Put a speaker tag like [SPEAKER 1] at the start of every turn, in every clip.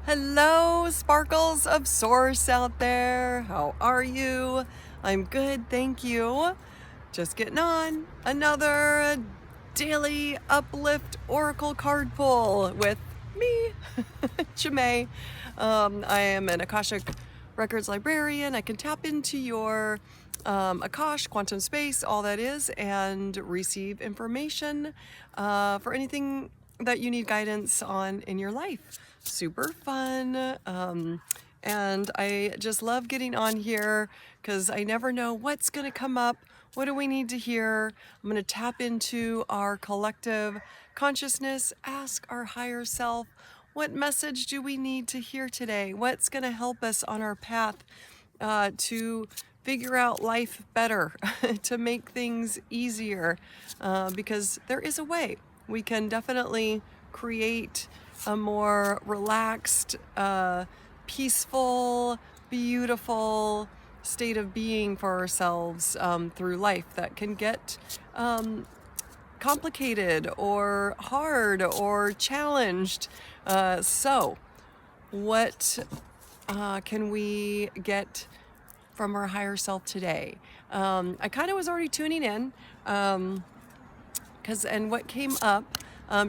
[SPEAKER 1] Hello, sparkles of source out there. How are you? I'm good, thank you. Just getting on another daily Uplift Oracle card pull with me, Chimay. I am an Akashic Records librarian. I can tap into your Akash, quantum space, all that is, and receive information for anything that you need guidance on in your life. Super fun. And I just love getting on here because I never know what's going to come up. What do we need to hear? I'm going to tap into our collective consciousness, ask our higher self, what message do we need to hear today? What's going to help us on our path to figure out life better, to make things easier, because there is a way. We can definitely create a more relaxed, peaceful, beautiful state of being for ourselves through life that can get complicated or hard or challenged. So what can we get from our higher self today? I kind of was already tuning in and what came up,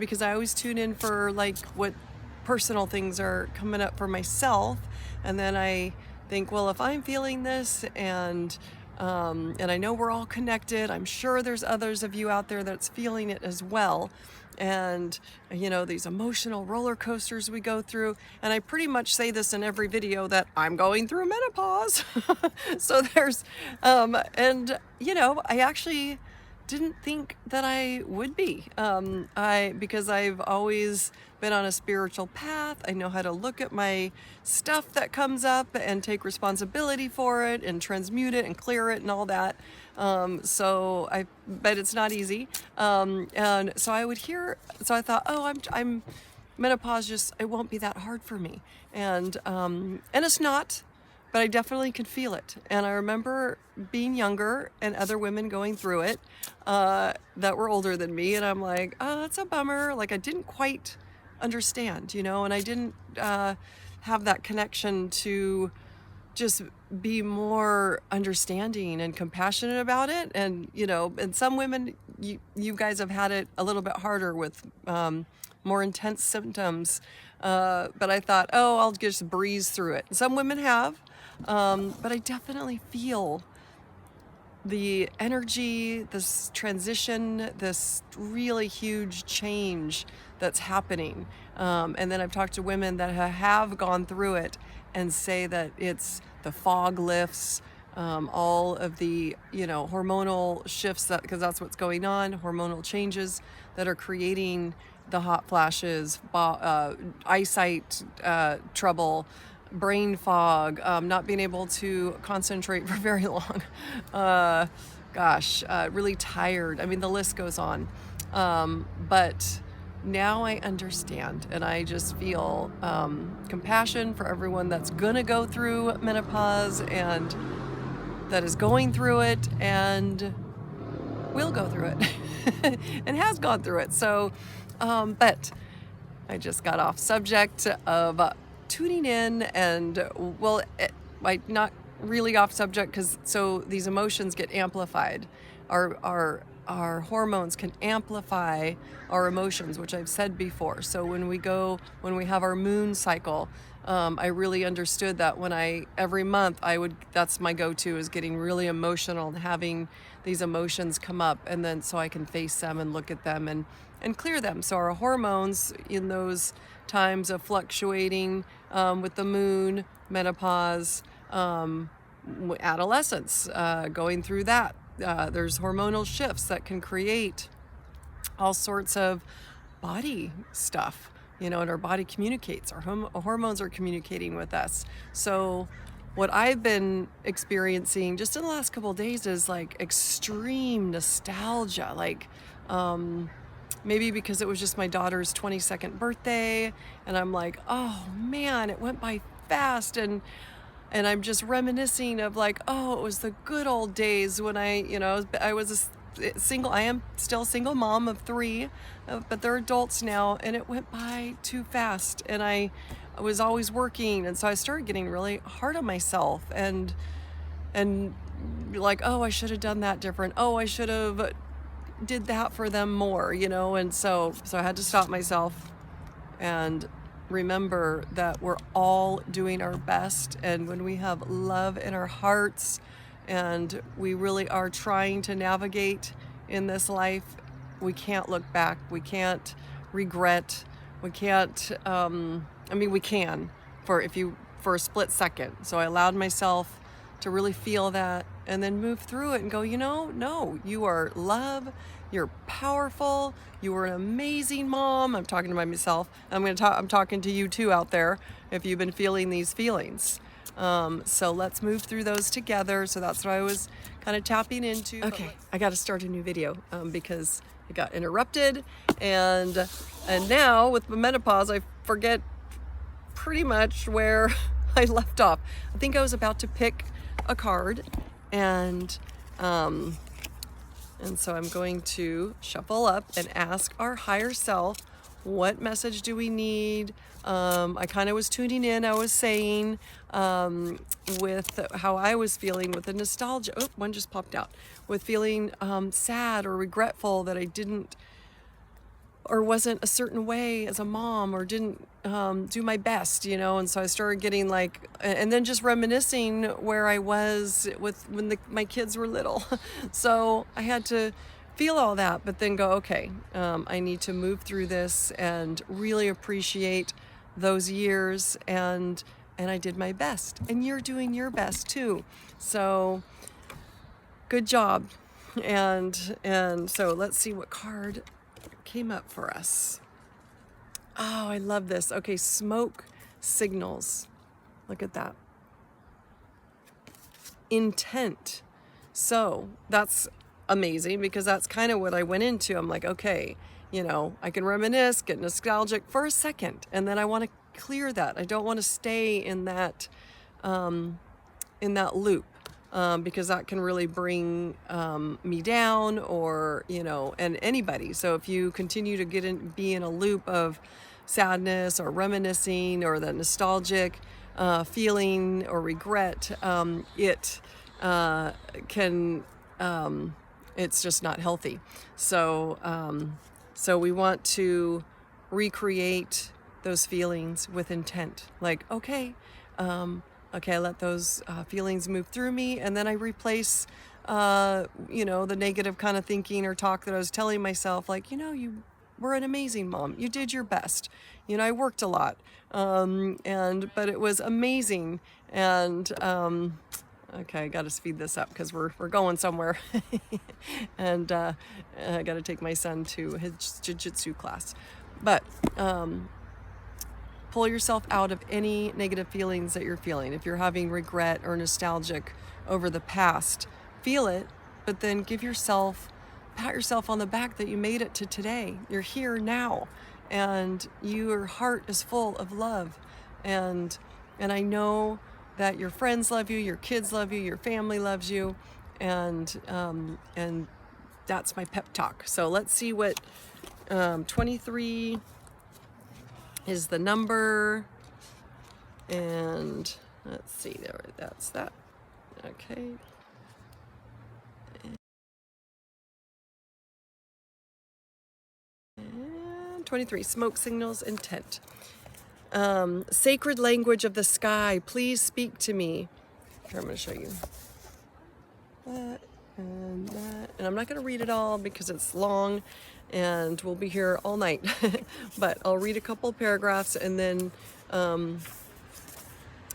[SPEAKER 1] because I always tune in for like what personal things are coming up for myself, and then I think, well, if I'm feeling this and I know we're all connected, I'm sure there's others of you out there that's feeling it as well. And you know, these emotional roller coasters we go through, and I pretty much say this in every video that I'm going through menopause. So there's and you know, I actually didn't think that I would be, because I've always been on a spiritual path. I know how to look at my stuff that comes up and take responsibility for it and transmute it and clear it and all that. But it's not easy. And so I would hear, so I thought, oh, I'm menopause, just, it won't be that hard for me. And it's not, but I definitely could feel it. And I remember being younger and other women going through it that were older than me. And I'm like, oh, that's a bummer. Like, I didn't quite understand, you know, and I didn't have that connection to just be more understanding and compassionate about it. And, you know, and some women, you guys have had it a little bit harder with more intense symptoms. But I thought, oh, I'll just breeze through it. Some women have. But I definitely feel the energy, this transition, this really huge change that's happening. And then I've talked to women that have gone through it and say that it's the fog lifts, all of the, you know, hormonal shifts, that because that's what's going on, hormonal changes that are creating the hot flashes, eyesight trouble, brain fog, not being able to concentrate for very long, really tired. I mean, the list goes on. But now I understand, and I just feel compassion for everyone that's gonna go through menopause and that is going through it and will go through it and has gone through it. So, but I just got off subject of tuning in, and well, not really off subject, because so these emotions get amplified. Our hormones can amplify our emotions, which I've said before. So when we have our moon cycle, I really understood that every month that's my go-to, is getting really emotional and having these emotions come up, and then so I can face them and look at them and clear them. So our hormones in those times of fluctuating with the moon, menopause, adolescence, going through that, there's hormonal shifts that can create all sorts of body stuff, you know, and our body communicates. Our hormones are communicating with us. So what I've been experiencing just in the last couple of days is like extreme nostalgia, like maybe because it was just my daughter's 22nd birthday, and I'm like, oh man, it went by fast, and I'm just reminiscing of like, oh, it was the good old days when I was I am still a single mom of 3, but they're adults now, and it went by too fast. And I was always working. And so I started getting really hard on myself and like, oh, I should have done that different. Oh, I should have did that for them more, you know? And so I had to stop myself and remember that we're all doing our best. And when we have love in our hearts and we really are trying to navigate in this life, we can't look back. We can't regret. We can't, we can for a split second. So I allowed myself to really feel that and then move through it and go, no, you are love. You're powerful. You were an amazing mom. I'm talking to myself. I'm talking to you too out there if you've been feeling these feelings. So let's move through those together. So that's what I was kind of tapping into. Okay, I got to start a new video because it got interrupted, and now with the menopause, I forget pretty much where I left off. I think I was about to pick a card, and so I'm going to shuffle up and ask our higher self, what message do we need? I kind of was tuning in, I was saying, with how I was feeling with the nostalgia. Oh, one just popped out. With feeling sad or regretful that I didn't or wasn't a certain way as a mom or didn't do my best, and so I started getting and then just reminiscing where I was when my kids were little. So I had to feel all that, but then go, okay, I need to move through this and really appreciate those years, and I did my best, and you're doing your best too. So good job. And so let's see what card came up for us. Oh, I love this. Okay, smoke signals. Look at that. Intent. So that's amazing because that's kind of what I went into. I'm like, okay, I can reminisce, get nostalgic for a second, and then I want to clear that. I don't want to stay in that loop. Because that can really bring me down, or and anybody. So if you continue to be in a loop of sadness or reminiscing or the nostalgic feeling or regret, it can it's just not healthy. So we want to recreate those feelings with intent. Like, okay, I let those feelings move through me, and then I replace, the negative kind of thinking or talk that I was telling myself, like, you were an amazing mom. You did your best. I worked a lot, but it was amazing. And okay, I got to speed this up because we're going somewhere, and I got to take my son to his jiu-jitsu class, but. Pull yourself out of any negative feelings that you're feeling. If you're having regret or nostalgic over the past, feel it, but then pat yourself on the back that you made it to today. You're here now, and your heart is full of love. And I know that your friends love you, your kids love you, your family loves you, and that's my pep talk. So let's see what 23 is the number, and let's see, that's that. Okay. And 23, smoke signals, intent. Sacred language of the sky, please speak to me. Here, I'm going to show you that and that, and I'm not going to read it all because it's long and we'll be here all night. But I'll read a couple paragraphs, and then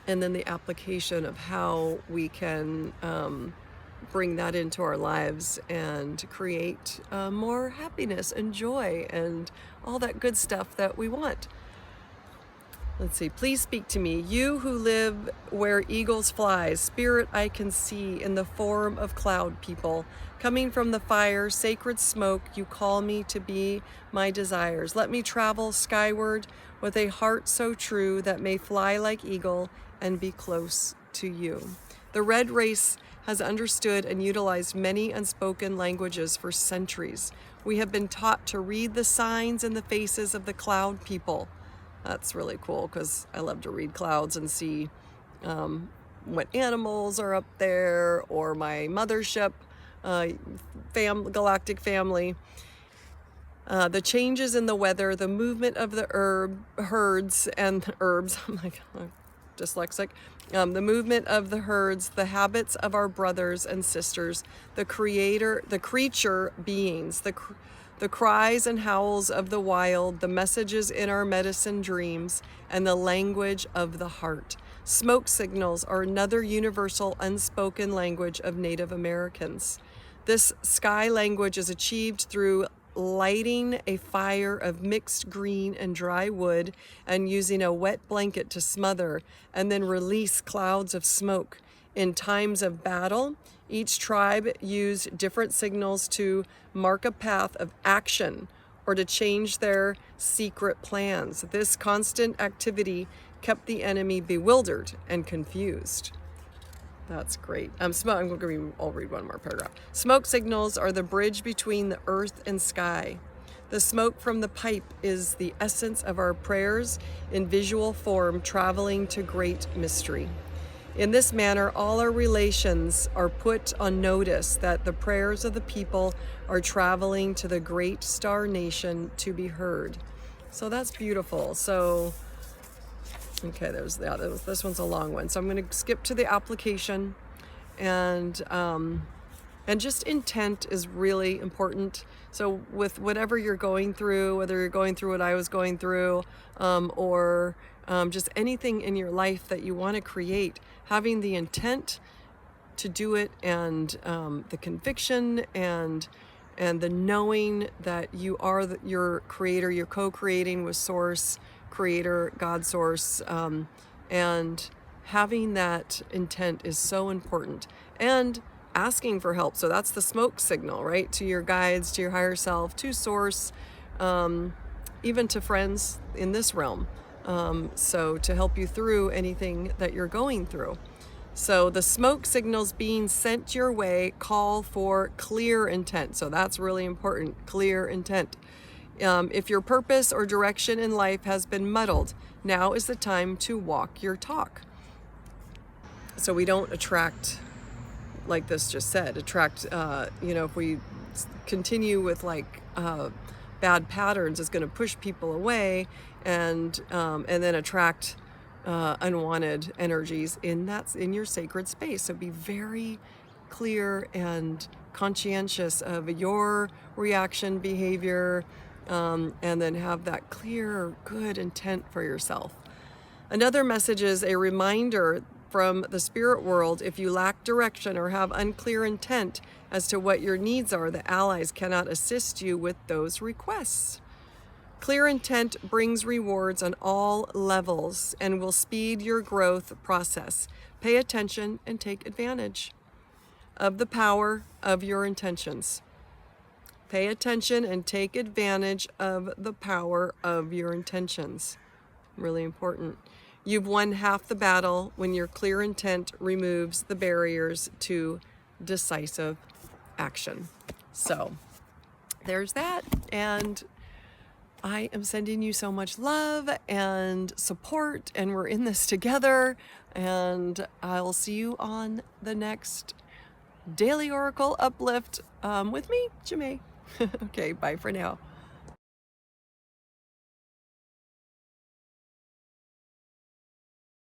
[SPEAKER 1] the application of how we can bring that into our lives and create more happiness and joy and all that good stuff that we want. Let's see. Please speak to me. You who live where eagles fly, spirit I can see in the form of cloud people. Coming from the fire, sacred smoke, you call me to be my desires. Let me travel skyward with a heart so true that may fly like eagle and be close to you. The red race has understood and utilized many unspoken languages for centuries. We have been taught to read the signs in the faces of the cloud people. That's really cool because I love to read clouds and see what animals are up there, or my mothership, galactic family. The changes in the weather, the movement of the herds and the herbs. Oh my God, dyslexic. The movement of the herds, the habits of our brothers and sisters, the creature beings, the cries and howls of the wild, the messages in our medicine dreams, and the language of the heart. Smoke signals are another universal unspoken language of Native Americans. This sky language is achieved through lighting a fire of mixed green and dry wood and using a wet blanket to smother and then release clouds of smoke. In times of battle, each tribe used different signals to mark a path of action or to change their secret plans. This constant activity kept the enemy bewildered and confused. That's great. I'll read one more paragraph. Smoke signals are the bridge between the earth and sky. The smoke from the pipe is the essence of our prayers in visual form, traveling to great mystery. In this manner, all our relations are put on notice that the prayers of the people are traveling to the great star nation to be heard. So that's beautiful. So, okay, this one's a long one. So I'm going to skip to the application, and just intent is really important. So with whatever you're going through, whether you're going through what I was going through, or just anything in your life that you want to create, having the intent to do it, and the conviction and the knowing that you are your creator, you're co-creating with Source, Creator, God, Source, and having that intent is so important. And asking for help. So that's the smoke signal, right? To your guides, to your higher self, to Source, even to friends in this realm. So to help you through anything that you're going through. So the smoke signals being sent your way call for clear intent. So that's really important, clear intent. If your purpose or direction in life has been muddled, now is the time to walk your talk. So we don't attract, like this just said, if we continue with bad patterns, it's going to push people away and then attract unwanted energies in your sacred space. So be very clear and conscientious of your reaction, behavior, and then have that clear, good intent for yourself. Another message is a reminder from the spirit world. If you lack direction or have unclear intent as to what your needs are, the allies cannot assist you with those requests. Clear intent brings rewards on all levels and will speed your growth process. Pay attention and take advantage of the power of your intentions. Pay attention and take advantage of the power of your intentions. Really important. You've won half the battle when your clear intent removes the barriers to decisive action. So there's that. And I am sending you so much love and support, and we're in this together. And I will see you on the next Daily Oracle Uplift with me, Jamae. Okay, bye for now.